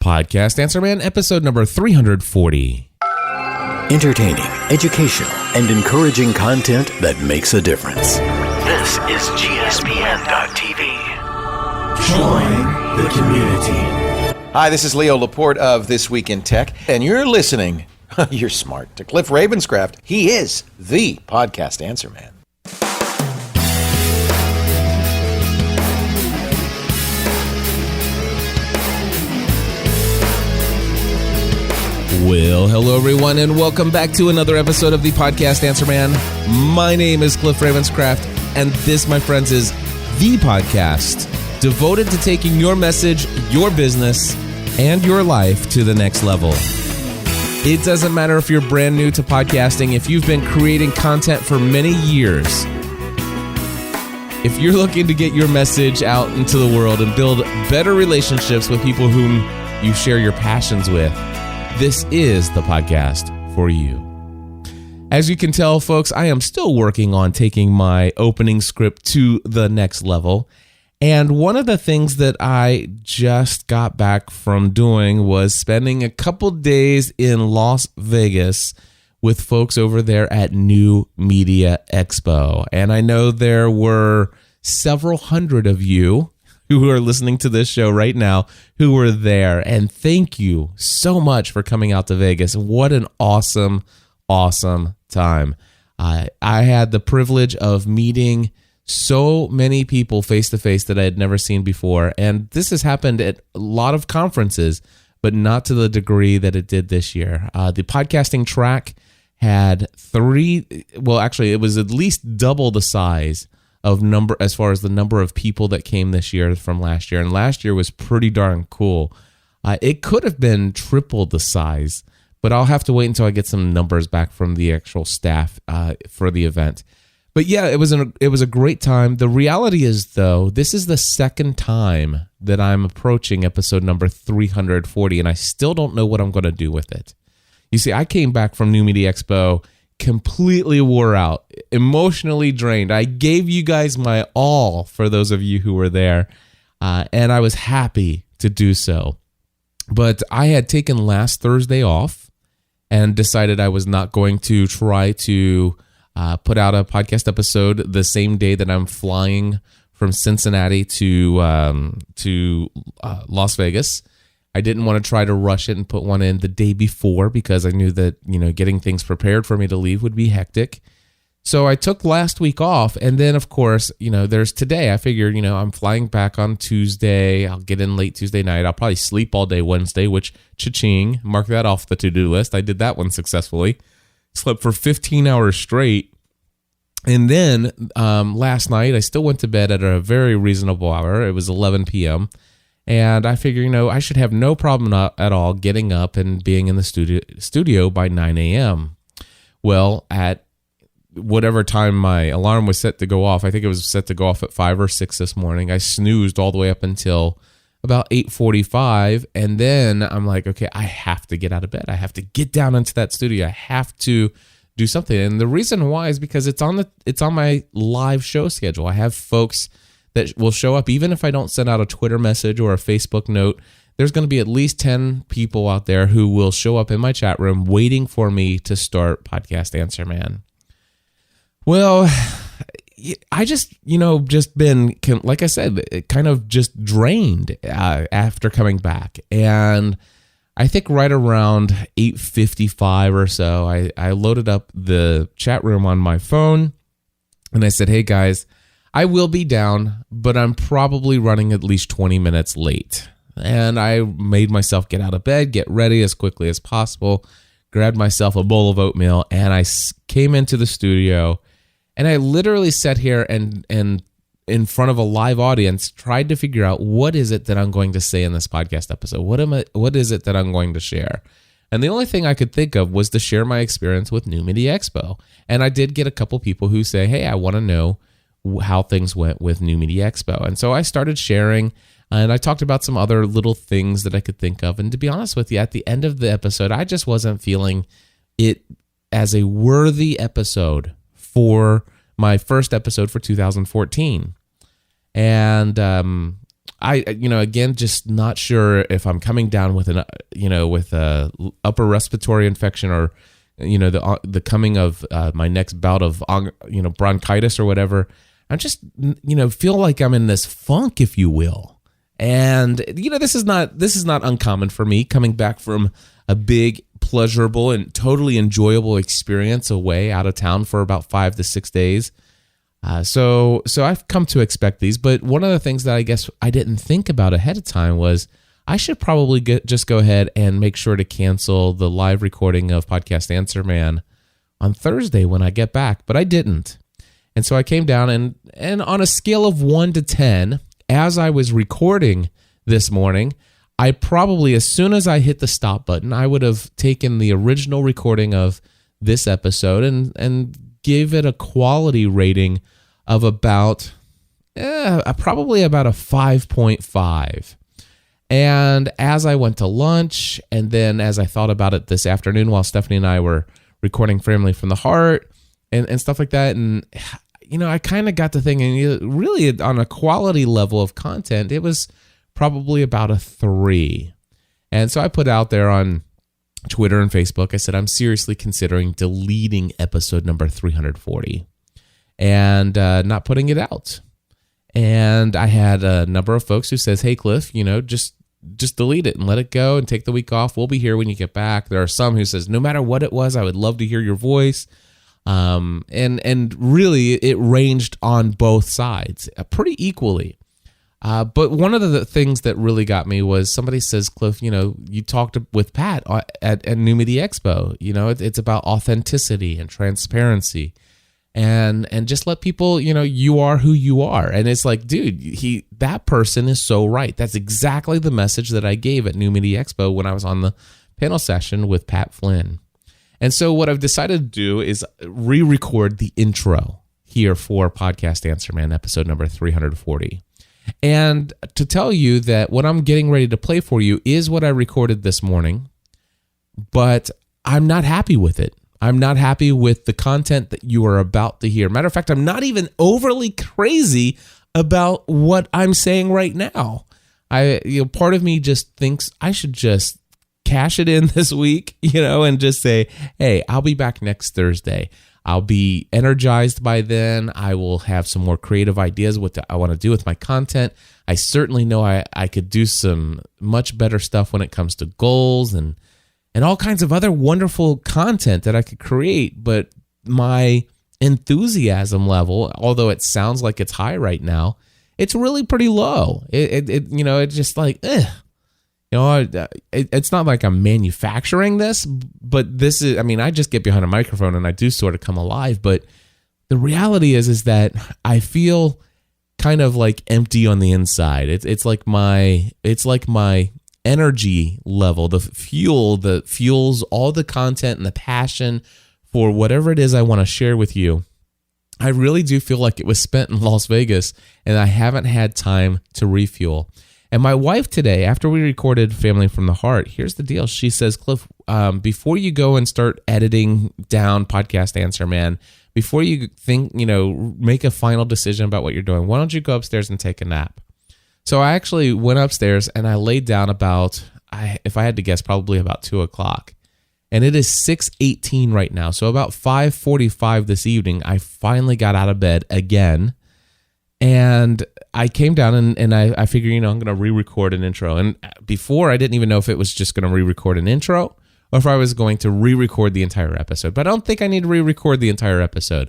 Podcast Answer Man, episode number 340. Entertaining, educational, and encouraging content that makes a difference. This is GSPN.TV. Join the community. Hi, this is Leo Laporte of This Week in Tech, and you're listening, you're smart, to Cliff Ravenscraft. He is the Podcast Answer Man. Well, hello everyone, and welcome back to another episode of the Podcast Answer Man. My name is Cliff Ravenscraft, and this, my friends, is the podcast devoted to taking your message, your business, and your life to the next level. It doesn't matter if you're brand new to podcasting, if you've been creating content for many years. If you're looking to get your message out into the world and build better relationships with people whom you share your passions with, this is the podcast for you. As you can tell, folks, I am still working on taking my opening script to the next level. And one of the things that I just got back from doing was spending a couple days in Las Vegas with folks over there at New Media Expo. And I know there were several hundred of you who are listening to this show right now who were there. And thank you so much for coming out to Vegas. What an awesome, awesome time. I had the privilege of meeting so many people face-to-face that I had never seen before. And this has happened at a lot of conferences, but not to the degree that it did this year. The podcasting track had it was at least double the size of number as far as the number of people that came this year from last year. And last year was pretty darn cool. It could have been triple the size, but I'll have to wait until I get some numbers back from the actual staff for the event. But yeah, it was a great time. The reality is, though, this is the second time that I'm approaching episode number 340, and I still don't know what I'm going to do with it. You see, I came back from New Media Expo completely wore out, emotionally drained. I gave you guys my all for those of you who were there, and I was happy to do so. But I had taken last Thursday off and decided I was not going to try to put out a podcast episode the same day that I'm flying from Cincinnati to Las Vegas. I didn't want to try to rush it and put one in the day before because I knew that, getting things prepared for me to leave would be hectic. So I took last week off. And then, of course, there's today. I figured, I'm flying back on Tuesday. I'll get in late Tuesday night. I'll probably sleep all day Wednesday, which, cha-ching, mark that off the to-do list. I did that one successfully. Slept for 15 hours straight. And then last night, I still went to bed at a very reasonable hour. It was 11 p.m., and I figure, I should have no problem at all getting up and being in the studio by 9 a.m. Well, at whatever time my alarm was set to go off, I think it was set to go off at 5 or 6 this morning. I snoozed all the way up until about 8:45, and then I'm like, okay, I have to get out of bed. I have to get down into that studio. I have to do something. And the reason why is because it's on my live show schedule. I have folks that will show up, even if I don't send out a Twitter message or a Facebook note. There's going to be at least 10 people out there who will show up in my chat room waiting for me to start Podcast Answer Man. Well, I just been, like I said, kind of just drained after coming back. And I think right around 8:55 or so, I loaded up the chat room on my phone and I said, hey guys, I will be down, but I'm probably running at least 20 minutes late. And I made myself get out of bed, get ready as quickly as possible, grabbed myself a bowl of oatmeal, and I came into the studio. And I literally sat here and in front of a live audience, tried to figure out what is it that I'm going to say in this podcast episode. What is it that I'm going to share? And the only thing I could think of was to share my experience with New Media Expo. And I did get a couple people who say, hey, I want to know how things went with New Media Expo. And so I started sharing, and I talked about some other little things that I could think of. And to be honest with you, at the end of the episode, I just wasn't feeling it as a worthy episode for my first episode for 2014. And again, just not sure if I'm coming down with with a upper respiratory infection or, the coming of my next bout of, bronchitis or whatever. I just, feel like I'm in this funk, if you will. And, this is not uncommon for me coming back from a big, pleasurable and totally enjoyable experience away out of town for about 5 to 6 days. So I've come to expect these, but one of the things that I guess I didn't think about ahead of time was I should probably just go ahead and make sure to cancel the live recording of Podcast Answer Man on Thursday when I get back, but I didn't. And so I came down and on a scale of 1 to 10, as I was recording this morning, I probably, as soon as I hit the stop button, I would have taken the original recording of this episode and gave it a quality rating of about, probably about a 5.5. And as I went to lunch, and then as I thought about it this afternoon while Stephanie and I were recording Family from the Heart and stuff like that, and I kind of got to thinking, really on a quality level of content, it was probably about a 3. And so I put out there on Twitter and Facebook, I said, I'm seriously considering deleting episode number 340 and not putting it out. And I had a number of folks who says, hey, Cliff, just delete it and let it go and take the week off. We'll be here when you get back. There are some who says, no matter what it was, I would love to hear your voice. And really it ranged on both sides pretty equally. But one of the things that really got me was somebody says, Cliff, you talked with Pat at New Media Expo. It's about authenticity and transparency and just let people, you are who you are. And it's like, dude, that person is so right. That's exactly the message that I gave at New Media Expo when I was on the panel session with Pat Flynn. And so what I've decided to do is re-record the intro here for Podcast Answer Man, episode number 340. And to tell you that what I'm getting ready to play for you is what I recorded this morning, but I'm not happy with it. I'm not happy with the content that you are about to hear. Matter of fact, I'm not even overly crazy about what I'm saying right now. Part of me just thinks I should just cash it in this week, and just say, hey, I'll be back next Thursday. I'll be energized by then. I will have some more creative ideas what I want to do with my content. I certainly know I could do some much better stuff when it comes to goals and all kinds of other wonderful content that I could create. But my enthusiasm level, although it sounds like it's high right now, it's really pretty low. It's just like, it's not like I'm manufacturing this, but this is, I just get behind a microphone and I do sort of come alive, but the reality is that I feel kind of like empty on the inside. It's like my energy level, the fuel that fuels all the content and the passion for whatever it is I want to share with you. I really do feel like it was spent in Las Vegas and I haven't had time to refuel. And my wife today, after we recorded Family from the Heart, here's the deal. She says, Cliff, before you go and start editing down Podcast Answer Man, before you think, make a final decision about what you're doing, why don't you go upstairs and take a nap? So I actually went upstairs and I laid down about, if I had to guess, probably about 2 o'clock. And it is 6:18 right now. So about 5:45 this evening, I finally got out of bed again. And I came down and I figured, I'm going to re-record an intro. And before, I didn't even know if it was just going to re-record an intro or if I was going to re-record the entire episode. But I don't think I need to re-record the entire episode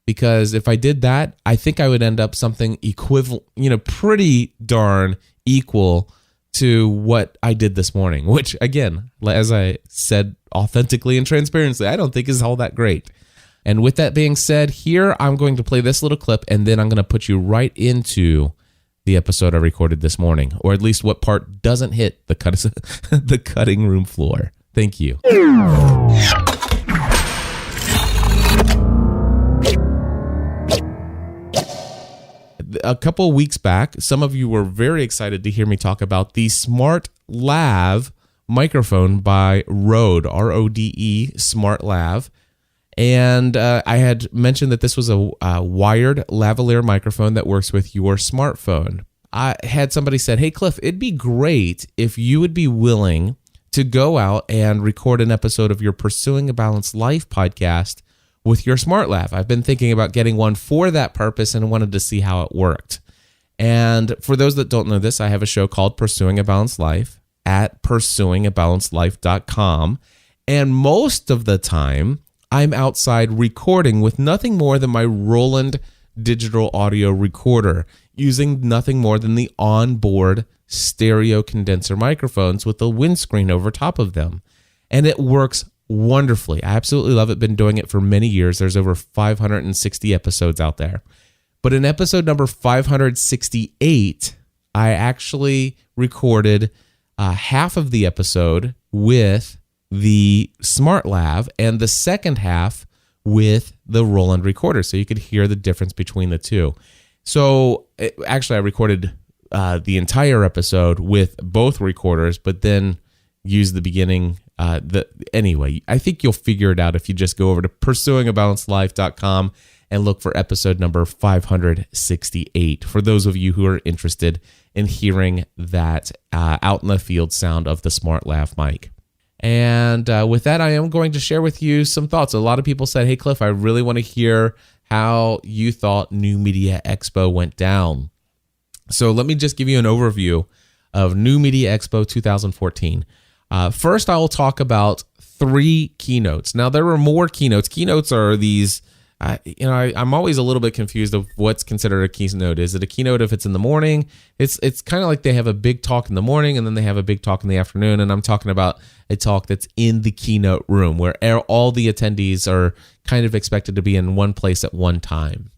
because if I did that, I think I would end up something equivalent, pretty darn equal to what I did this morning, which again, as I said, authentically and transparently, I don't think is all that great. And with that being said, here I'm going to play this little clip and then I'm going to put you right into the episode I recorded this morning, or at least what part doesn't hit the cutting room floor. Thank you. A couple of weeks back, some of you were very excited to hear me talk about the Smart Lav microphone by Rode, R-O-D-E, Smart Lav. And I had mentioned that this was a wired lavalier microphone that works with your smartphone. I had somebody said, hey, Cliff, it'd be great if you would be willing to go out and record an episode of your Pursuing a Balanced Life podcast with your smart lav. I've been thinking about getting one for that purpose and wanted to see how it worked. And for those that don't know this, I have a show called Pursuing a Balanced Life at pursuingabalancedlife.com. And most of the time, I'm outside recording with nothing more than my Roland digital audio recorder, using nothing more than the onboard stereo condenser microphones with a windscreen over top of them. And it works wonderfully. I absolutely love it. Been doing it for many years. There's over 560 episodes out there. But in episode number 568, I actually recorded half of the episode with the Smart Lav and the second half with the Roland recorder, so you could hear the difference between the two. So actually, I recorded the entire episode with both recorders, but then used the beginning. Anyway, I think you'll figure it out if you just go over to pursuingabalancedlife.com and look for episode number 568 for those of you who are interested in hearing that out in the field sound of the Smart Lav mic. And with that, I am going to share with you some thoughts. A lot of people said, hey, Cliff, I really want to hear how you thought New Media Expo went down. So let me just give you an overview of New Media Expo 2014. First, I will talk about 3 keynotes. Now, there were more keynotes. Keynotes are these... I'm always a little bit confused of what's considered a keynote. Is it a keynote if it's in the morning? It's kind of like they have a big talk in the morning and then they have a big talk in the afternoon. And I'm talking about a talk that's in the keynote room where all the attendees are kind of expected to be in one place at one time.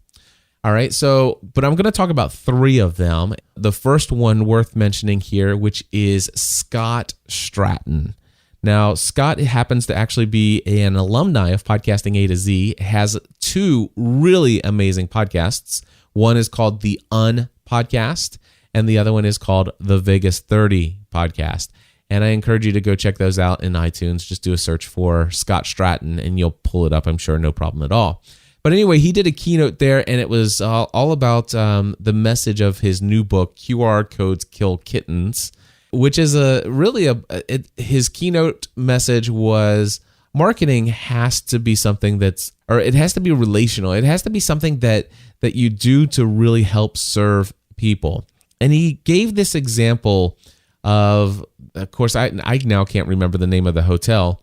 All right. But I'm going to talk about 3 of them. The first one worth mentioning here, which is Scott Stratton. Now, Scott happens to actually be an alumni of Podcasting A to Z, has 2 really amazing podcasts. One is called The Podcast, and the other one is called The Vegas 30 Podcast. And I encourage you to go check those out in iTunes. Just do a search for Scott Stratton, and you'll pull it up, I'm sure, no problem at all. But anyway, he did a keynote there, and it was all about the message of his new book, QR Codes Kill Kittens, which is his keynote message was marketing has to be something it has to be relational. It has to be something that you do to really help serve people. And he gave this example of course, I now can't remember the name of the hotel.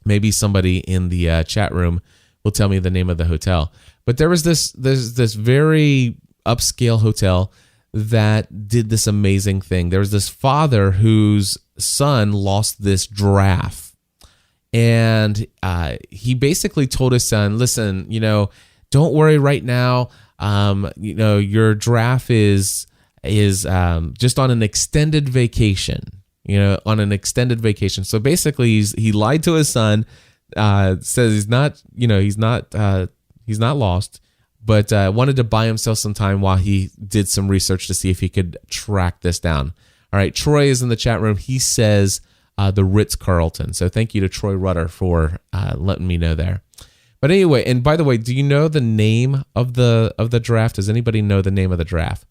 Maybe somebody in the chat room will tell me the name of the hotel. But there was this very upscale hotel that did this amazing thing. There was this father whose son lost this giraffe. And he basically told his son, listen, don't worry right now. Your giraffe is just on an extended vacation, So basically he lied to his son, says he's not lost, but wanted to buy himself some time while he did some research to see if he could track this down. All right, Troy is in the chat room. He says the Ritz-Carlton. So thank you to Troy Rutter for letting me know there. But anyway, and by the way, do you know the name of the draft? Does anybody know the name of the draft?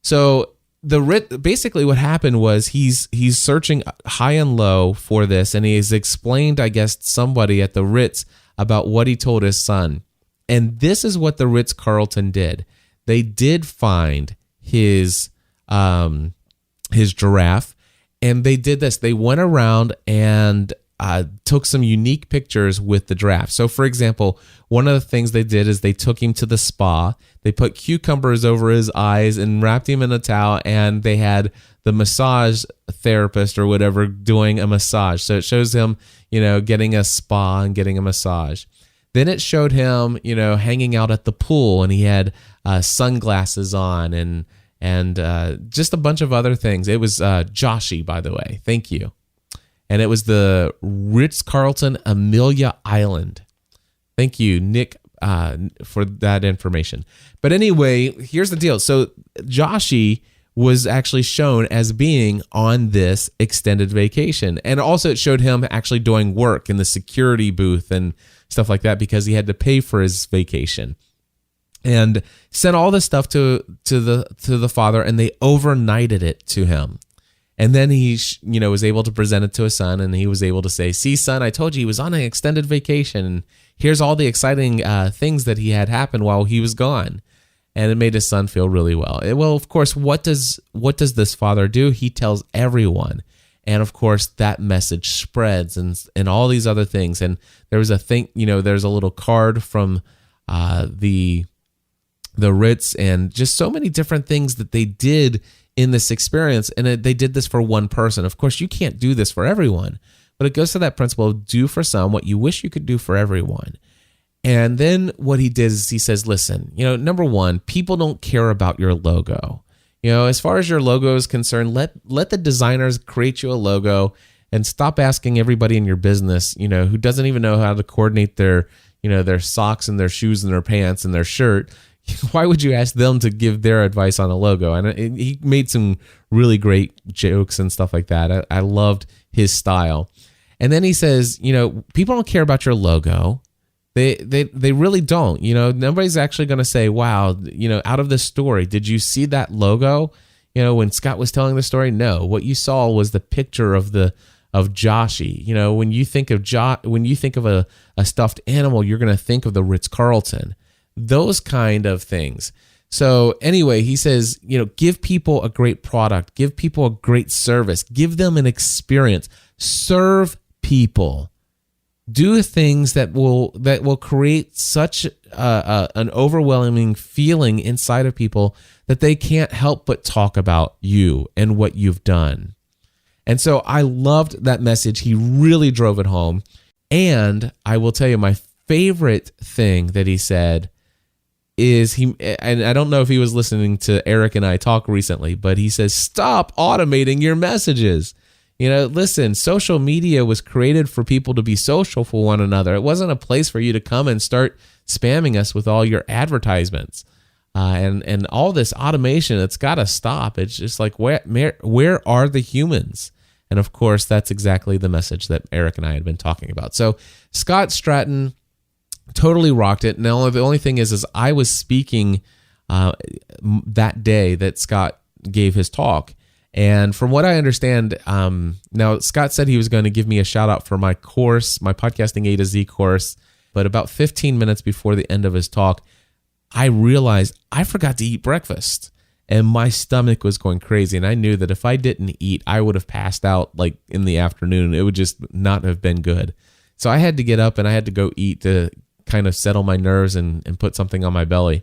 So basically what happened was he's searching high and low for this, and he has explained, I guess, somebody at the Ritz about what he told his son. And this is what the Ritz-Carlton did. They did find his giraffe, and they did this. They went around and took some unique pictures with the giraffe. So, for example, one of the things they did is they took him to the spa. They put cucumbers over his eyes and wrapped him in a towel, and they had the massage therapist or whatever doing a massage. So it shows him, getting a spa and getting a massage. Then it showed him, hanging out at the pool, and he had sunglasses on and just a bunch of other things. It was Joshi, by the way. Thank you. And it was the Ritz-Carlton Amelia Island. Thank you, Nick, for that information. But anyway, here's the deal. So Joshi was actually shown as being on this extended vacation. And also it showed him actually doing work in the security booth and stuff like that because he had to pay for his vacation. and sent all this stuff to the father, and they overnighted it to him. And then he, was able to present it to his son, and he was able to say, "See, son, I told you he was on an extended vacation. And here's all the exciting things that he had happen while he was gone." And it made his son feel really well. Well, of course, what does this father do? He tells everyone. And of course, that message spreads and all these other things. And there was a thing, there's a little card from the Ritz, and just so many different things that they did in this experience. And they did this for one person. Of course, you can't do this for everyone, but it goes to that principle of do for some what you wish you could do for everyone. And then what he did is he says, listen, number one, people don't care about your logo. As far as your logo is concerned, let the designers create you a logo, and stop asking everybody in your business, who doesn't even know how to coordinate their socks and their shoes and their pants and their shirt. Why would you ask them to give their advice on a logo? And he made some really great jokes and stuff like that. I loved his style. And then he says, people don't care about your logo. They really don't. Nobody's actually going to say, wow, out of this story, did you see that logo? When Scott was telling the story, no. What you saw was the picture of Joshy. When you think of a stuffed animal, you're going to think of the Ritz-Carlton. Those kind of things. So anyway, he says, give people a great product, give people a great service, give them an experience, serve people. Do things that will create such an overwhelming feeling inside of people that they can't help but talk about you and what you've done. And so I loved that message. He really drove it home. And I will tell you, my favorite thing that he said is and I don't know if he was listening to Eric and I talk recently, but he says, stop automating your messages. Listen, social media was created for people to be social for one another. It wasn't a place for you to come and start spamming us with all your advertisements and all this automation. It's got to stop. It's just like, where are the humans? And of course, that's exactly the message that Eric and I had been talking about. So Scott Stratton totally rocked it. Now, the only thing is I was speaking that day that Scott gave his talk. And from what I understand, now Scott said he was going to give me a shout out for my course, my Podcasting A to Z course. But about 15 minutes before the end of his talk, I realized I forgot to eat breakfast, and my stomach was going crazy. And I knew that if I didn't eat, I would have passed out like in the afternoon. It would just not have been good. So I had to get up and I had to go eat to kind of settle my nerves and put something on my belly.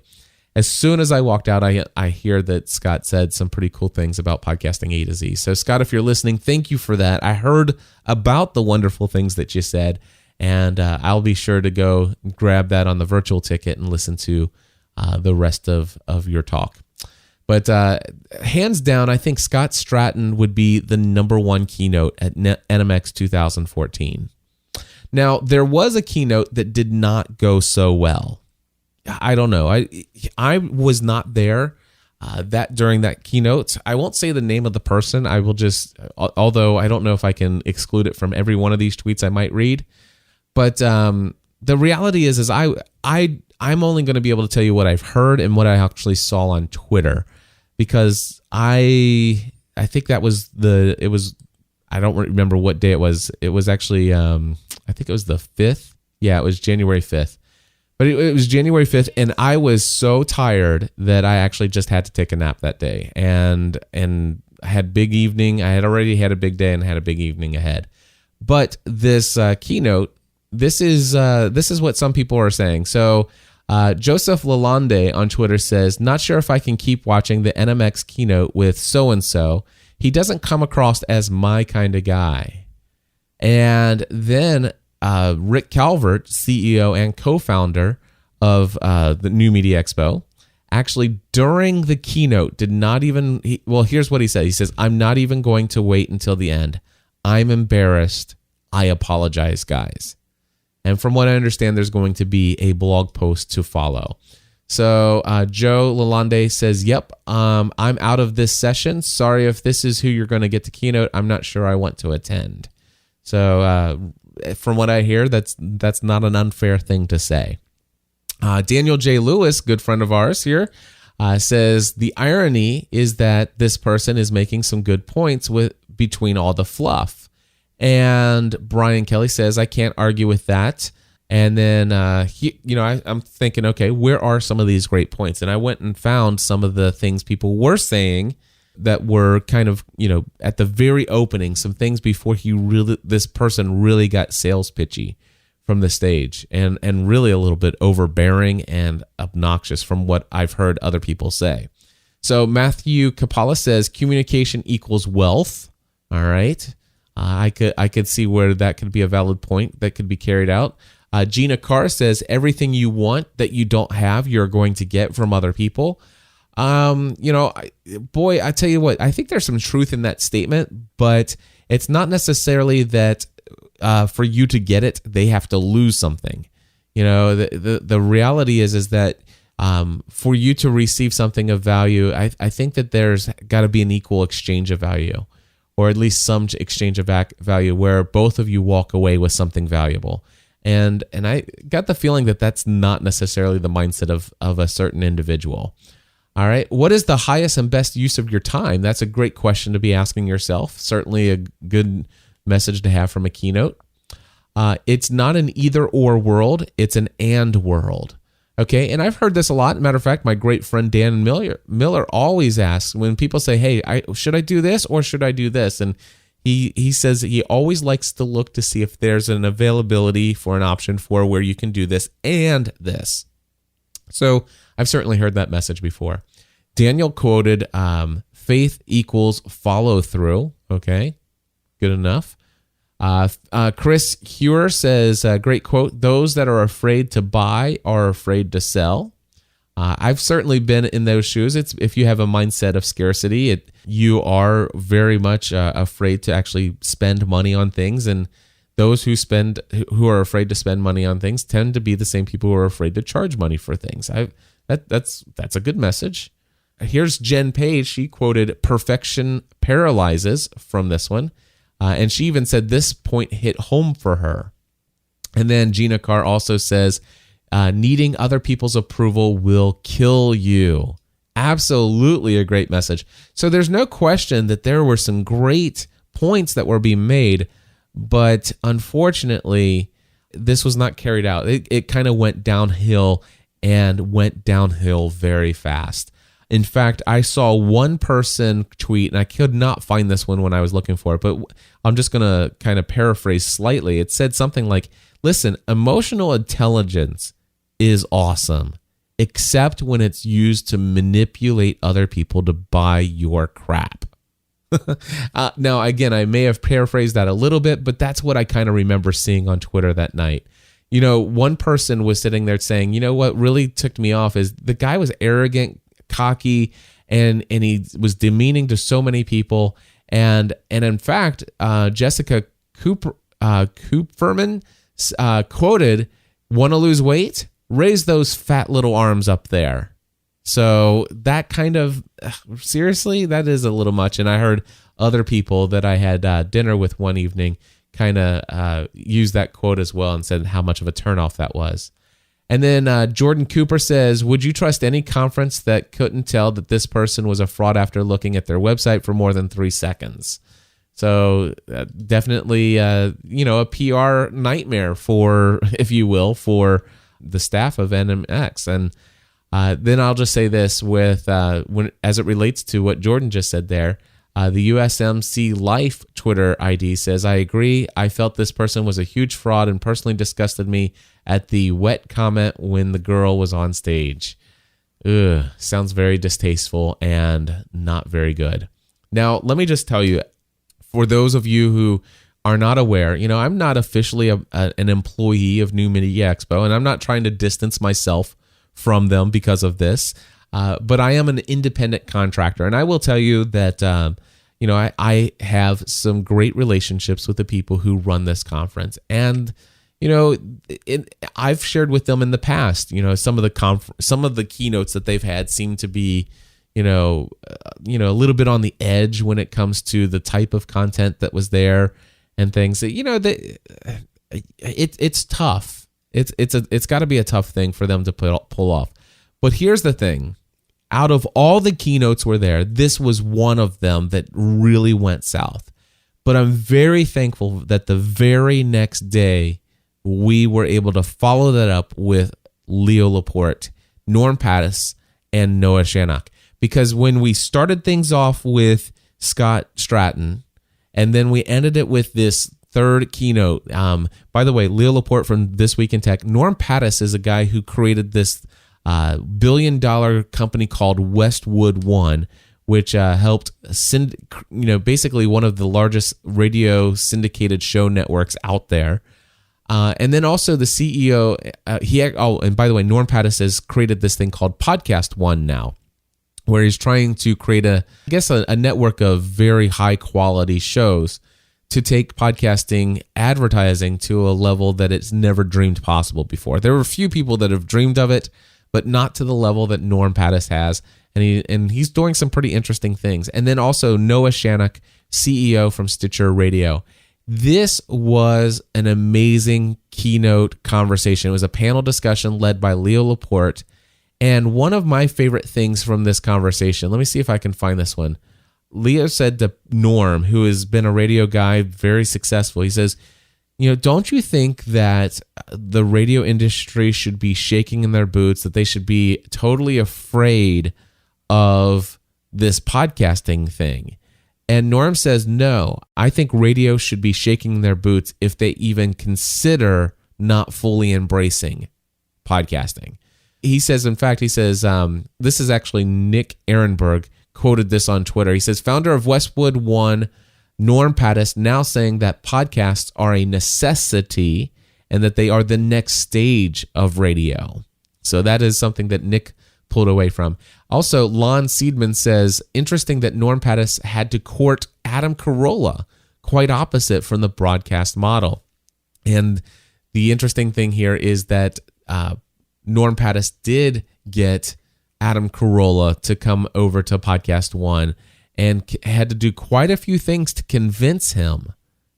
As soon as I walked out, I hear that Scott said some pretty cool things about Podcasting A to Z. So Scott, if you're listening, thank you for that. I heard about the wonderful things that you said, and I'll be sure to go grab that on the virtual ticket and listen to the rest of your talk. But hands down, I think Scott Stratton would be the number one keynote at NMX 2014. Now, there was a keynote that did not go so well. I don't know. I was not there during that keynote. I won't say the name of the person. I will just, although I don't know if I can exclude it from every one of these tweets I might read. But the reality is I'm only going to be able to tell you what I've heard and what I actually saw on Twitter, because I think that was I don't remember what day it was. It was actually I think it was the 5th. Yeah, it was January 5th. But it was January 5th, and I was so tired that I actually just had to take a nap that day. And I had big evening. I had already had a big day and had a big evening ahead. But this keynote, this is what some people are saying. So Joseph Lalonde on Twitter says, not sure if I can keep watching the NMX keynote with so-and-so. He doesn't come across as my kind of guy. And then Rick Calvert, CEO and co-founder of the new Media Expo, actually during the keynote did not even, here's what he said. He says, I'm not even going to wait until the end. I'm embarrassed. I apologize, guys. And from what I understand, there's going to be a blog post to follow. So Joe Lalonde says, yep, I'm out of this session. Sorry if this is who you're going to get to keynote. I'm not sure I want to attend. So from what I hear, that's not an unfair thing to say. Daniel J. Lewis, good friend of ours here, says the irony is that this person is making some good points between all the fluff. And Brian Kelly says, I can't argue with that. And then, I'm thinking, okay, where are some of these great points? And I went and found some of the things people were saying that were kind of, at the very opening, some things before this person really got sales pitchy from the stage and really a little bit overbearing and obnoxious from what I've heard other people say. So Matthew Kapala says communication equals wealth. All right. I could see where that could be a valid point that could be carried out. Gina Carr says everything you want that you don't have, you're going to get from other people. I tell you what, I think there's some truth in that statement, but it's not necessarily that for you to get it, they have to lose something. The reality is that for you to receive something of value, I think that there's got to be an equal exchange of value, or at least some exchange of value where both of you walk away with something valuable. And I got the feeling that that's not necessarily the mindset of a certain individual. All right. What is the highest and best use of your time? That's a great question to be asking yourself. Certainly a good message to have from a keynote. It's not an either or world. It's an and world. Okay. And I've heard this a lot. Matter of fact, my great friend Dan Miller always asks when people say, hey, should I do this or should I do this? And he says that he always likes to look to see if there's an availability for an option for where you can do this and this. So I've certainly heard that message before. Daniel quoted, faith equals follow through. Okay, good enough. Chris Hewer says, great quote, those that are afraid to buy are afraid to sell. I've certainly been in those shoes. It's if you have a mindset of scarcity, you are very much afraid to actually spend money on things. And those who are afraid to spend money on things tend to be the same people who are afraid to charge money for things. That's a good message. Here's Jen Page. She quoted perfection paralyzes from this one. And she even said this point hit home for her. And then Gina Carr also says, needing other people's approval will kill you. Absolutely a great message. So there's no question that there were some great points that were being made, but unfortunately, this was not carried out. It kind of went downhill and went downhill very fast. In fact, I saw one person tweet, and I could not find this one when I was looking for it, but I'm just going to kind of paraphrase slightly. It said something like, listen, emotional intelligence is awesome, except when it's used to manipulate other people to buy your crap. Now, again, I may have paraphrased that a little bit, but that's what I kind of remember seeing on Twitter that night. One person was sitting there saying, what really ticked me off is the guy was arrogant, cocky, and he was demeaning to so many people. And in fact, Jessica Cooperman quoted, want to lose weight? Raise those fat little arms up there. So that kind of, seriously, that is a little much. And I heard other people that I had dinner with one evening kind of use that quote as well and said how much of a turnoff that was. And then Jordan Cooper says, would you trust any conference that couldn't tell that this person was a fraud after looking at their website for more than 3 seconds? So definitely, a PR nightmare for, if you will, for the staff of NMX. And then I'll just say this as it relates to what Jordan just said there. The USMC Life Twitter ID says, I agree. I felt this person was a huge fraud and personally disgusted me at the wet comment when the girl was on stage. Ugh, sounds very distasteful and not very good. Now, let me just tell you, for those of you who are not aware, I'm not officially an employee of New Media Expo, and I'm not trying to distance myself from them because of this, but I am an independent contractor, and I will tell you that I have some great relationships with the people who run this conference, and I've shared with them in the past. Some of the keynotes that they've had seem to be a little bit on the edge when it comes to the type of content that was there and things that it's tough. It's got to be a tough thing for them to pull off. But here's the thing. Out of all the keynotes were there, this was one of them that really went south. But I'm very thankful that the very next day, we were able to follow that up with Leo Laporte, Norm Pattis, and Noah Shannock. Because when we started things off with Scott Stratton, and then we ended it with this third keynote. By the way, Leo Laporte from This Week in Tech. Norm Pattis is a guy who created this billion-dollar company called Westwood One, which helped basically one of the largest radio syndicated show networks out there. And then also the CEO, and by the way, Norm Pattis has created this thing called Podcast One now, where he's trying to create a network of very high quality shows to take podcasting advertising to a level that it's never dreamed possible before. There were a few people that have dreamed of it, but not to the level that Norm Pattis has. And he's doing some pretty interesting things. And then also Noah Shannock, CEO from Stitcher Radio. This was an amazing keynote conversation. It was a panel discussion led by Leo Laporte. And one of my favorite things from this conversation, let me see if I can find this one. Leo said to Norm, who has been a radio guy, very successful, he says, don't you think that the radio industry should be shaking in their boots, that they should be totally afraid of this podcasting thing? And Norm says, no, I think radio should be shaking their boots if they even consider not fully embracing podcasting. He says, this is actually Nick Ehrenberg quoted this on Twitter. He says, founder of Westwood One, Norm Pattis, now saying that podcasts are a necessity and that they are the next stage of radio. So that is something that Nick pulled away from. Also, Lon Seidman says, interesting that Norm Pattis had to court Adam Carolla, quite opposite from the broadcast model. And the interesting thing here is that Norm Pattis did get Adam Carolla to come over to Podcast One and had to do quite a few things to convince him,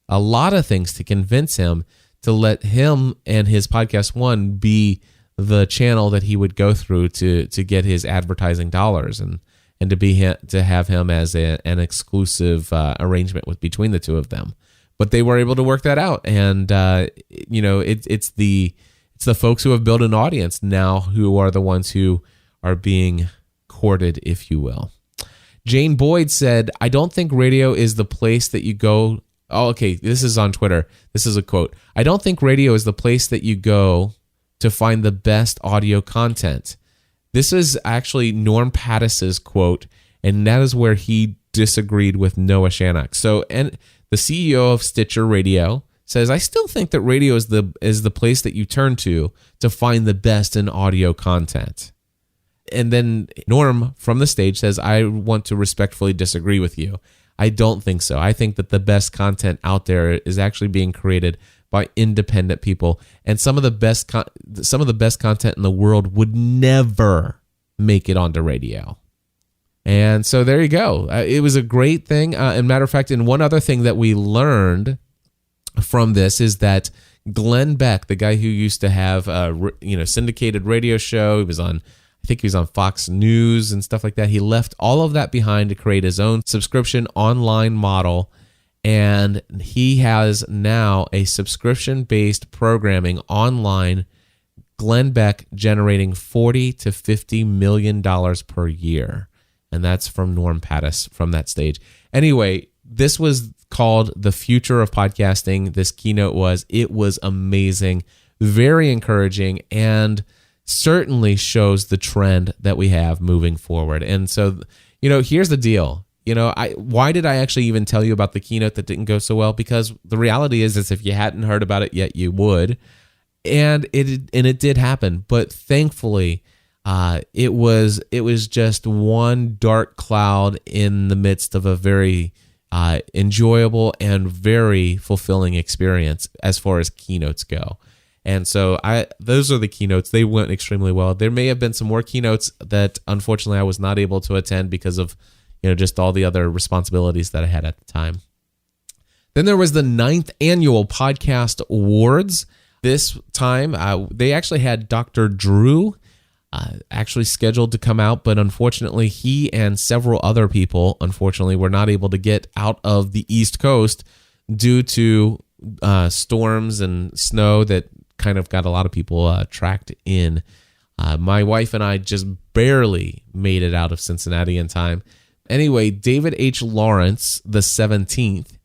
a lot of things to convince him to let him and his Podcast One be the channel that he would go through to get his advertising dollars and to have him as an exclusive arrangement between the two of them. But they were able to work that out, and it's the folks who have built an audience now who are the ones who are being courted, if you will. Jane Boyd said, I don't think radio is the place that you go. Oh, okay, this is on Twitter. This is a quote. I don't think radio is the place that you go to find the best audio content. This is actually Norm Pattis's quote, and that is where he disagreed with Noah Shannock. So, and the CEO of Stitcher Radio says, I still think that radio is the place that you turn to find the best in audio content. And then Norm from the stage says, I want to respectfully disagree with you. I don't think so. I think that the best content out there is actually being created by independent people, and some of the best content in the world would never make it onto radio. And so there you go. It was a great thing. And matter of fact, and one other thing that we learned from this is that Glenn Beck, the guy who used to have a syndicated radio show, I think he was on Fox News and stuff like that. He left all of that behind to create his own subscription online model. And he has now a subscription-based programming online, Glenn Beck generating $40 to $50 million per year. And that's from Norm Pattis from that stage. Anyway, this was called The Future of Podcasting. This keynote was amazing, very encouraging, and certainly shows the trend that we have moving forward. And so, here's the deal. Why did I actually even tell you about the keynote that didn't go so well? Because the reality is if you hadn't heard about it yet, you would. And it did happen. But thankfully, it was just one dark cloud in the midst of a very enjoyable and very fulfilling experience as far as keynotes go. And so those are the keynotes. They went extremely well. There may have been some more keynotes that unfortunately I was not able to attend because of just all the other responsibilities that I had at the time. Then there was the 9th annual Podcast Awards. This time, they actually had Dr. Drew actually scheduled to come out, but unfortunately, he and several other people, unfortunately, were not able to get out of the East Coast due to storms and snow that kind of got a lot of people tracked in. My wife and I just barely made it out of Cincinnati in time. Anyway, David H. Lawrence, the 17th,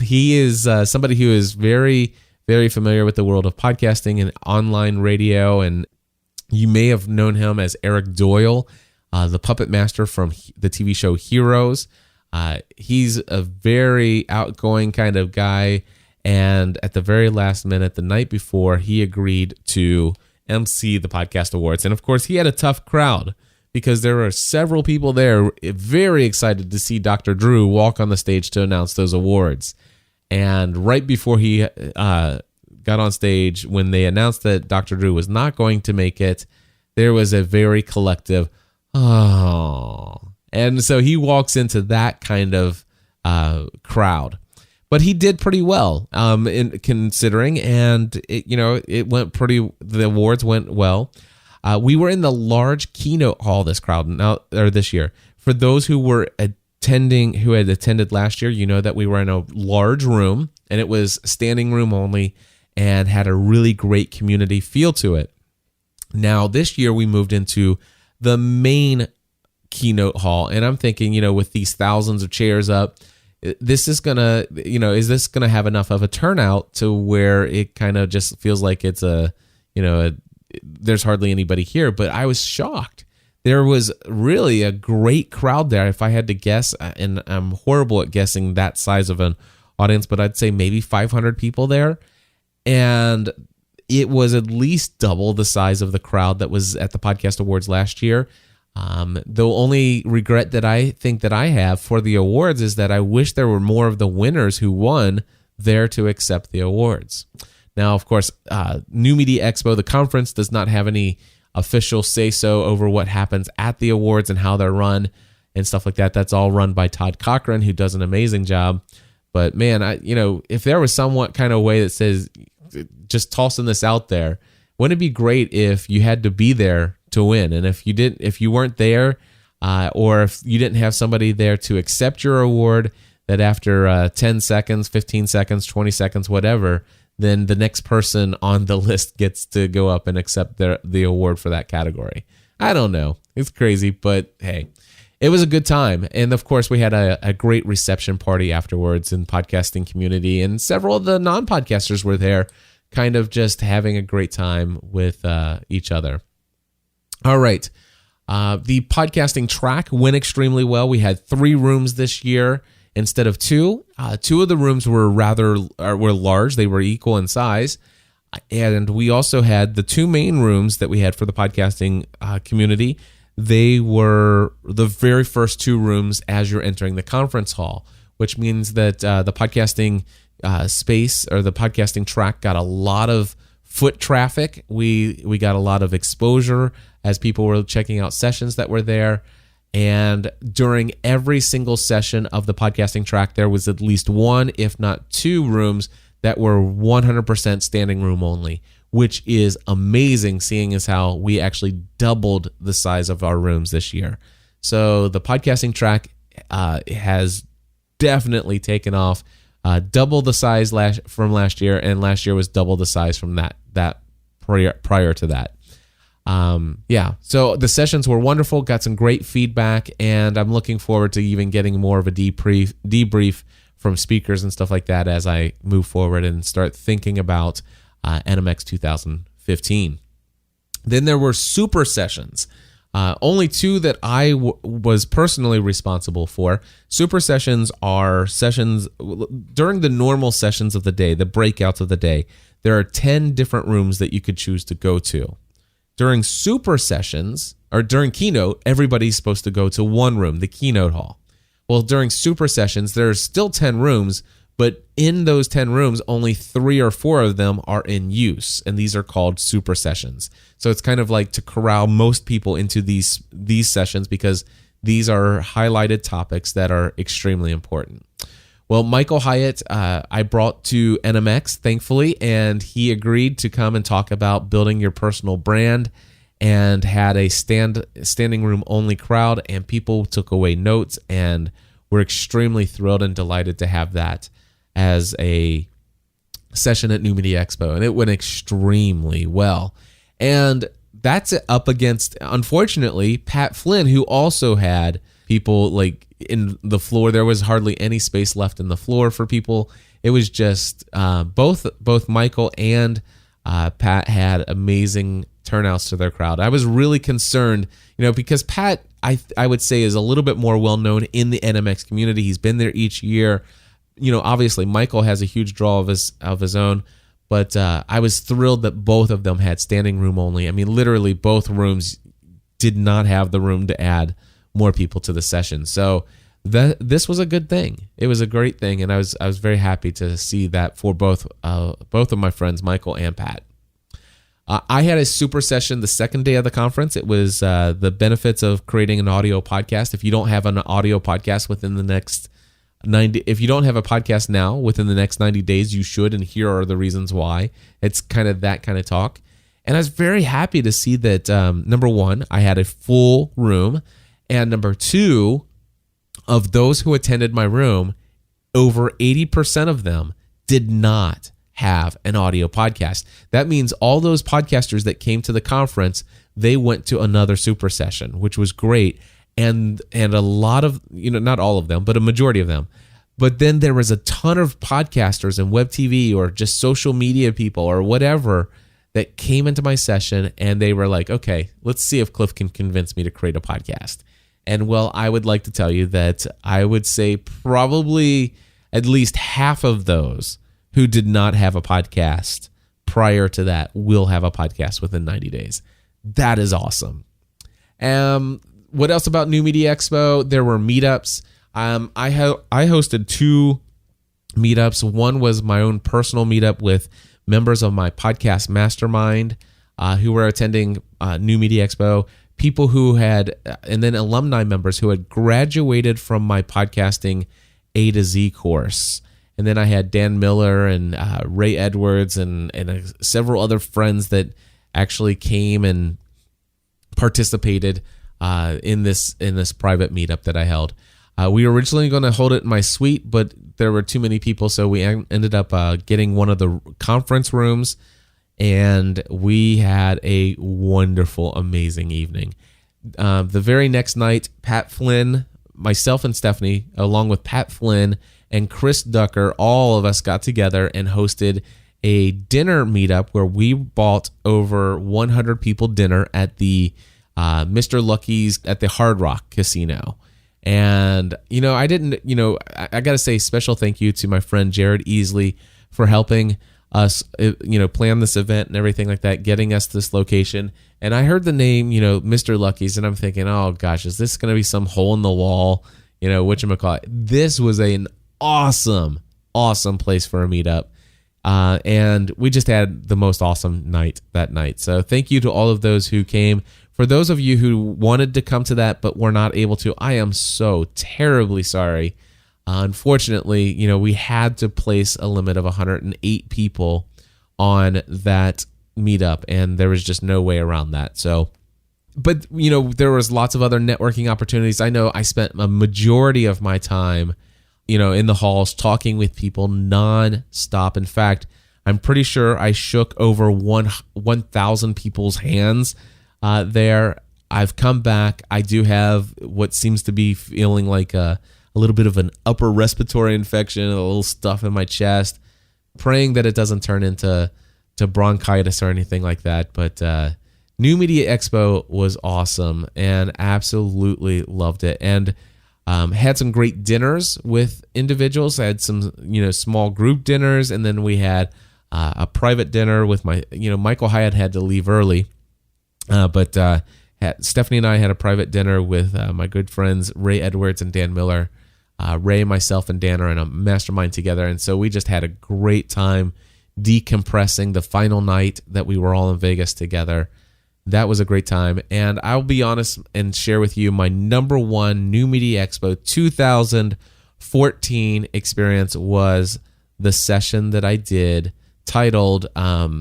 he is somebody who is very, very familiar with the world of podcasting and online radio, and you may have known him as Eric Doyle, the puppet master from the TV show Heroes. He's a very outgoing kind of guy, and at the very last minute, the night before, he agreed to MC the Podcast Awards. And of course, he had a tough crowd because there were several people there very excited to see Dr. Drew walk on the stage to announce those awards. And right before he got on stage, when they announced that Dr. Drew was not going to make it, there was a very collective, oh. And so he walks into that kind of crowd. But he did pretty well, in considering, and it went the awards went well. We were in the large keynote hall this year. For those who were attending, who had attended last year, you know that we were in a large room, and it was standing room only, and had a really great community feel to it. Now, this year we moved into the main keynote hall, and I'm thinking, with these thousands of chairs up, this is gonna, is this gonna have enough of a turnout to where it kind of just feels like it's there's hardly anybody here? But I was shocked. There was really a great crowd there. If I had to guess, and I'm horrible at guessing that size of an audience, but I'd say maybe 500 people there. And it was at least double the size of the crowd that was at the Podcast Awards last year. The only regret that I think that I have for the awards is that I wish there were more of the winners who won there to accept the awards. Now, of course, New Media Expo, the conference, does not have any official say-so over what happens at the awards and how they're run and stuff like that. That's all run by Todd Cochran, who does an amazing job. But man, if there was somewhat kind of way that says, just tossing this out there, wouldn't it be great if you had to be there to win? And if you weren't there, or if you didn't have somebody there to accept your award, that after 10 seconds, 15 seconds, 20 seconds, whatever, then the next person on the list gets to go up and accept the award for that category. I don't know. It's crazy, but hey, it was a good time. And of course, we had a great reception party afterwards in podcasting community, and several of the non-podcasters were there, kind of just having a great time with each other. All right. The podcasting track went extremely well. We had 3 rooms this year instead of 2. 2 of the rooms were were large. They were equal in size. And we also had the 2 main rooms that we had for the podcasting community. They were the very first 2 rooms as you're entering the conference hall, which means that the podcasting space, or the podcasting track, got a lot of foot traffic. We got a lot of exposure as people were checking out sessions that were there. And during every single session of the podcasting track, there was at least 1, if not 2 rooms that were 100% standing room only, which is amazing, seeing as how we actually doubled the size of our rooms this year. So the podcasting track has definitely taken off, double the size from last year, and last year was double the size from that prior to that. So the sessions were wonderful, got some great feedback, and I'm looking forward to even getting more of a debrief from speakers and stuff like that as I move forward and start thinking about NMX 2015. Then there were super sessions. Only 2 that I was personally responsible for. Super sessions are sessions during the normal sessions of the day, the breakouts of the day. There are 10 different rooms that you could choose to go to. During super sessions, or during keynote, everybody's supposed to go to one room, the keynote hall. Well, during super sessions, there's still 10 rooms, but in those 10 rooms, only 3 or 4 of them are in use, and these are called super sessions. So it's kind of like to corral most people into these sessions, because these are highlighted topics that are extremely important. Well, Michael Hyatt, I brought to NMX, thankfully, and he agreed to come and talk about building your personal brand, and had a standing room only crowd, and people took away notes, and we're extremely thrilled and delighted to have that as a session at New Media Expo, and it went extremely well. And that's up against, unfortunately, Pat Flynn, who also had people like in the floor. There was hardly any space left in the floor for people. It was just both Michael and Pat had amazing turnouts to their crowd. I was really concerned, because Pat, I would say, is a little bit more well known in the NMX community. He's been there each year. Obviously Michael has a huge draw of his own, but I was thrilled that both of them had standing room only. I mean, literally both rooms did not have the room to add more people to the session. So this was a good thing. It was a great thing, and I was very happy to see that for both of my friends, Michael and Pat. I had a super session the second day of the conference. It was the benefits of creating an audio podcast. If you don't have an audio podcast within the next 90, if you don't have a podcast now within the next 90 days, you should, and here are the reasons why. It's kind of that kind of talk. And I was very happy to see that, number one, I had a full room, and number two, of those who attended my room, over 80% of them did not have an audio podcast. That means all those podcasters that came to the conference, they went to another super session, which was great. And a lot of, not all of them, but a majority of them. But then there was a ton of podcasters and web TV or just social media people or whatever that came into my session, and they were like, okay, let's see if Cliff can convince me to create a podcast. And well, I would like to tell you that I would say probably at least half of those who did not have a podcast prior to that will have a podcast within 90 days. That is awesome. What else about New Media Expo? There were meetups. I hosted two meetups. One was my own personal meetup with members of my podcast mastermind who were attending New Media Expo, people who had, and then alumni members who had graduated from my podcasting A to Z course. And then I had Dan Miller and Ray Edwards and several other friends that actually came and participated in this private meetup that I held. We were originally going to hold it in my suite, but there were too many people, so we ended up getting one of the conference rooms, and we had a wonderful, amazing evening. The very next night, Pat Flynn, myself and Stephanie, along with Pat Flynn and Chris Ducker, all of us got together and hosted a dinner meetup where we bought over 100 people dinner at the Mr. Lucky's at the Hard Rock Casino. And, I didn't, I got to say special thank you to my friend Jared Easley for helping us, plan this event and everything like that, getting us this location. And I heard the name, Mr. Lucky's, and I'm thinking, oh gosh, is this going to be some hole in the wall, whatchamacallit? This was an awesome place for a meetup. And we just had the most awesome night that night. So thank you to all of those who came. For those of you who wanted to come to that but were not able to, I am so terribly sorry. Unfortunately, we had to place a limit of 108 people on that meetup, and there was just no way around that. So, but, there was lots of other networking opportunities. I know I spent a majority of my time, in the halls talking with people nonstop. In fact, I'm pretty sure I shook over 1,000 people's hands there. I've come back. I do have what seems to be feeling like a little bit of an upper respiratory infection, a little stuff in my chest, praying that it doesn't turn into bronchitis or anything like that. But New Media Expo was awesome and absolutely loved it. And had some great dinners with individuals. I had some, small group dinners, and then we had a private dinner with Michael Hyatt had to leave early. But Stephanie and I had a private dinner with my good friends Ray Edwards and Dan Miller. Ray, myself, and Dan are in a mastermind together, and so we just had a great time decompressing the final night that we were all in Vegas together. That was a great time, and I'll be honest and share with you my number one New Media Expo 2000 2014 experience was the session that I did titled,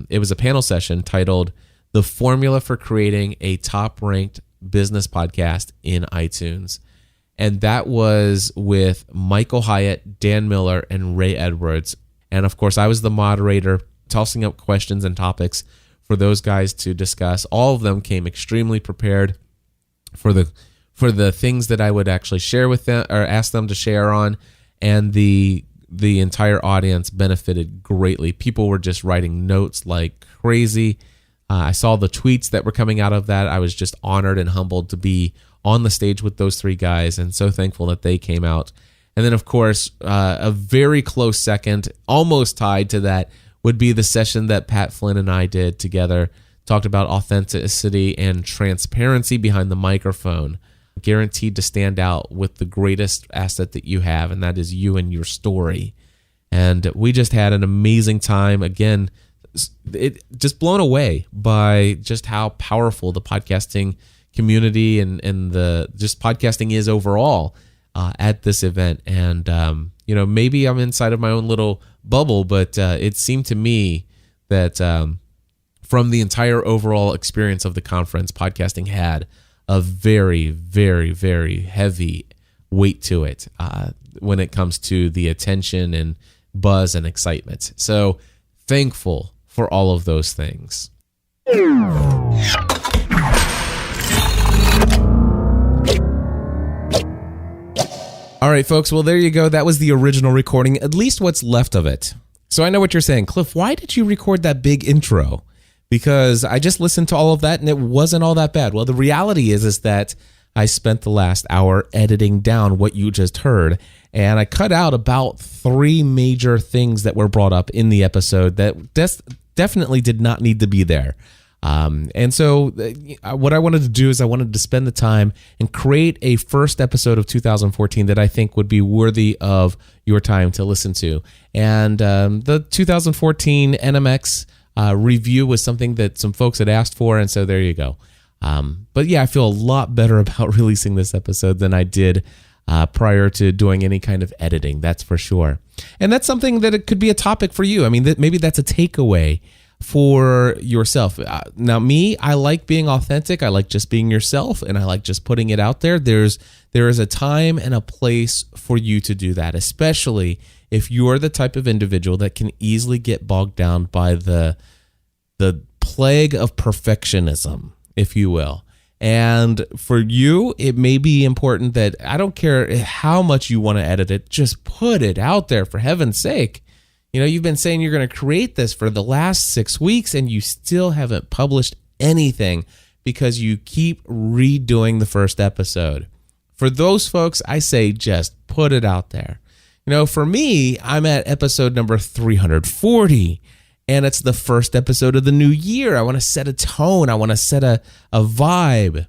it was a panel session titled The Formula for Creating a Top-Ranked Business Podcast in iTunes. And that was with Michael Hyatt, Dan Miller, and Ray Edwards. And of course, I was the moderator, tossing up questions and topics for those guys to discuss. All of them came extremely prepared for the things that I would actually share with them or ask them to share on, and the entire audience benefited greatly. People were just writing notes like crazy. I saw the tweets that were coming out of that. I was just honored and humbled to be on the stage with those three guys, and so thankful that they came out. And then, of course, a very close second, almost tied to that, would be the session that Pat Flynn and I did together. Talked about authenticity and transparency behind the microphone, guaranteed to stand out with the greatest asset that you have, and that is you and your story. And we just had an amazing time. Again, it just blown away by just how powerful the podcasting community and the just podcasting is overall at this event. And maybe I'm inside of my own little bubble, but it seemed to me that from the entire overall experience of the conference, podcasting had a very, very, very heavy weight to it when it comes to the attention and buzz and excitement. So thankful for all of those things. All right, folks. Well, there you go. That was the original recording, at least what's left of it. So I know what you're saying. Cliff, why did you record that big intro? Because I just listened to all of that and it wasn't all that bad. Well, the reality is that I spent the last hour editing down what you just heard, and I cut out about 3 major things that were brought up in the episode that definitely did not need to be there. And so what I wanted to do is I wanted to spend the time and create a first episode of 2014 that I think would be worthy of your time to listen to. And the 2014 NMX review was something that some folks had asked for, and so there you go. But yeah, I feel a lot better about releasing this episode than I did prior to doing any kind of editing, that's for sure. And that's something that it could be a topic for you. I mean, maybe that's a takeaway for yourself. Now, me, I like being authentic. I like just being yourself, and I like just putting it out there. There is a time and a place for you to do that, especially if you're the type of individual that can easily get bogged down by the plague of perfectionism, if you will. And for you, it may be important that I don't care how much you want to edit it, just put it out there, for heaven's sake. You know, you've been saying you're going to create this for the last 6 weeks and you still haven't published anything because you keep redoing the first episode. For those folks, I say just put it out there. You know, for me, I'm at episode number 340, and it's the first episode of the new year. I want to set a tone. I want to set a vibe,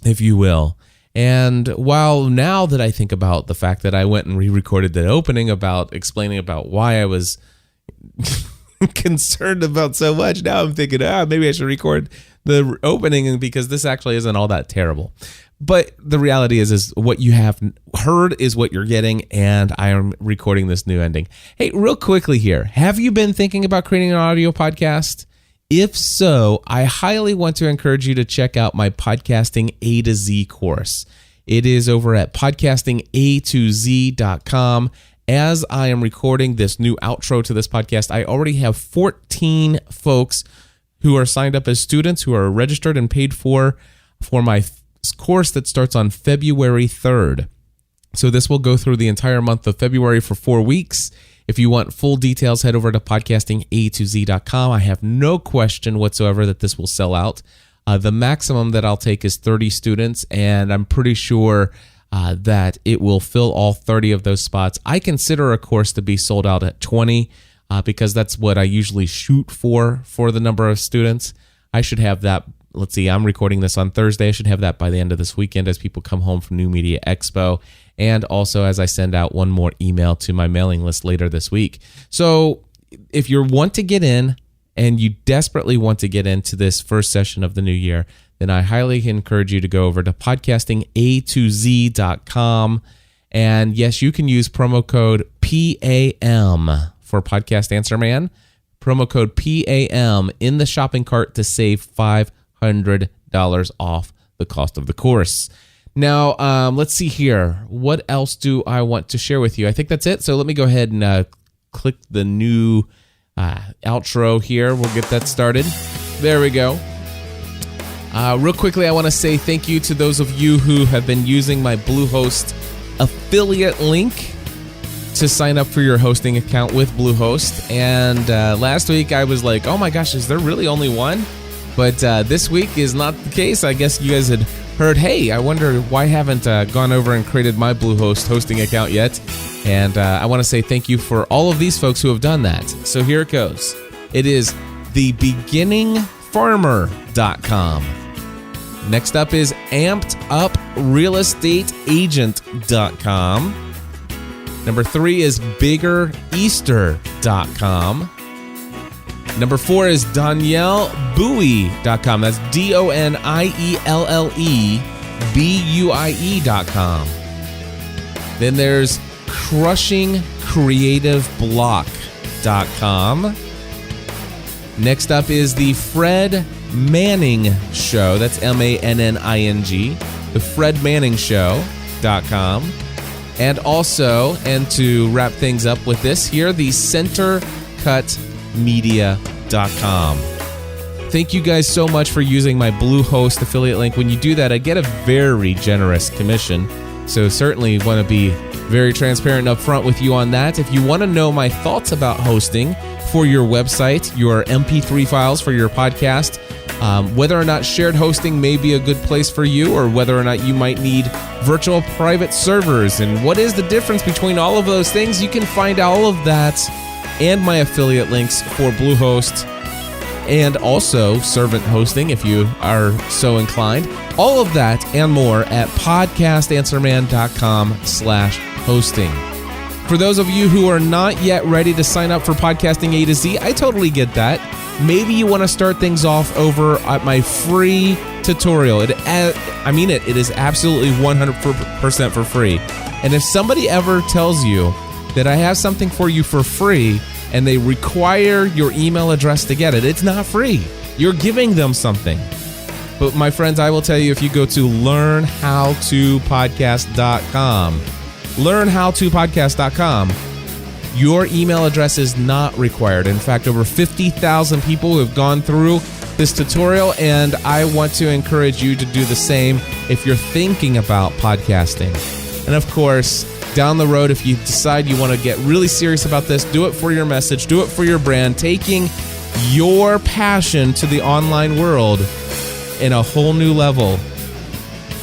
if you will. And while now that I think about the fact that I went and re-recorded the opening about explaining about why I was concerned about so much, now I'm thinking, maybe I should record the opening because this actually isn't all that terrible. But the reality is what you have heard is what you're getting, and I am recording this new ending. Hey, real quickly here, have you been thinking about creating an audio podcast? If so, I highly want to encourage you to check out my Podcasting A to Z course. It is over at podcastinga2z.com. As I am recording this new outro to this podcast, I already have 14 folks who are signed up as students who are registered and paid for my course that starts on February 3rd. So this will go through the entire month of February for 4 weeks. If you want full details, head over to podcastinga2z.com. I have no question whatsoever that this will sell out. The maximum that I'll take is 30 students, and I'm pretty sure that it will fill all 30 of those spots. I consider a course to be sold out at 20 because that's what I usually shoot for the number of students. I should have that. Let's see, I'm recording this on Thursday. I should have that by the end of this weekend as people come home from New Media Expo. And also as I send out one more email to my mailing list later this week. So if you want to get in and you desperately want to get into this first session of the new year, then I highly encourage you to go over to podcastinga2z.com And yes, you can use promo code PAM for Podcast Answer Man. Promo code PAM in the shopping cart to save $500 off the cost of the course. Now, let's see here. What else do I want to share with you? I think that's it. So let me go ahead and click the new outro here. We'll get that started. There we go. Real quickly, I want to say thank you to those of you who have been using my Bluehost affiliate link to sign up for your hosting account with Bluehost. And last week I was like, oh my gosh, is there really only one? But this week is not the case. I guess you guys had heard, hey, I wonder why I haven't gone over and created my Bluehost hosting account yet. And I want to say thank you for all of these folks who have done that. So here it goes. It is thebeginningfarmer.com. Next up is ampeduprealestateagent.com. Number 3 is biggereaster.com. Number 4 is DonielleBuie.com. That's DonielleBuie.com. Then there's crushingcreativeblock.com. Next up is the Fred Manning Show. That's MANNING. The Fred Manning Show.com. And also, and to wrap things up with this here, the CenterCutMedia.com. Thank you guys so much for using my Bluehost affiliate link. When you do that, I get a very generous commission. So certainly want to be very transparent and upfront with you on that. If you want to know my thoughts about hosting for your website, your MP3 files for your podcast, whether or not shared hosting may be a good place for you, or whether or not you might need virtual private servers, and what is the difference between all of those things, you can find all of that and my affiliate links for Bluehost and also servant hosting if you are so inclined. All of that and more at podcastanswerman.com/hosting. For those of you who are not yet ready to sign up for Podcasting A to Z, I totally get that. Maybe you want to start things off over at my free tutorial. It is absolutely 100% for free. And if somebody ever tells you that I have something for you for free and they require your email address to get it, it's not free. You're giving them something. But my friends, I will tell you, if you go to learnhowtopodcast.com, learnhowtopodcast.com, your email address is not required. In fact, over 50,000 people have gone through this tutorial, and I want to encourage you to do the same if you're thinking about podcasting. And of course, down the road, if you decide you want to get really serious about this, do it for your message, do it for your brand, taking your passion to the online world in a whole new level.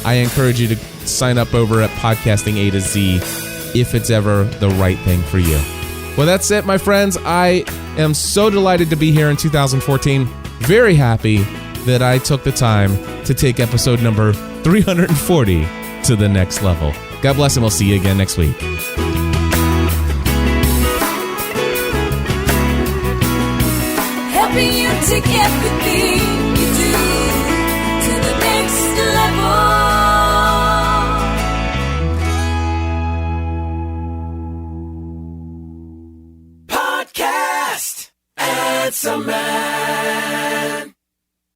I encourage you to sign up over at Podcasting A to Z if it's ever the right thing for you. Well, that's it, my friends. I am so delighted to be here in 2014. Very happy that I took the time to take episode number 340 to the next level. God bless, and we'll see you again next week. Helping you take everything you do to the next level. Podcast Answer Man.